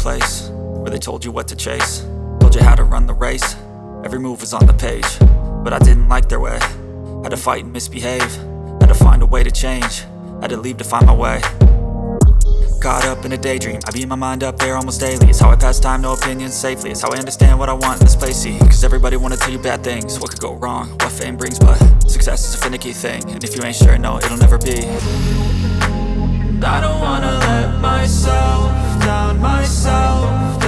place where they told you what to chase, told you how to run the race. Every move was on the page, but I didn't like their way. Had to fight and misbehave, had to find a way to change, had to leave to find my way. Caught up in a daydream, I beat my mind up there almost daily. It's how I pass time, no opinions safely. It's how I understand what I want in this place, see. Cause everybody wanna tell you bad things, what could go wrong, what fame brings. But success is a finicky thing, and if you ain't sure, no, it'll never be. I don't wanna let myself down myself.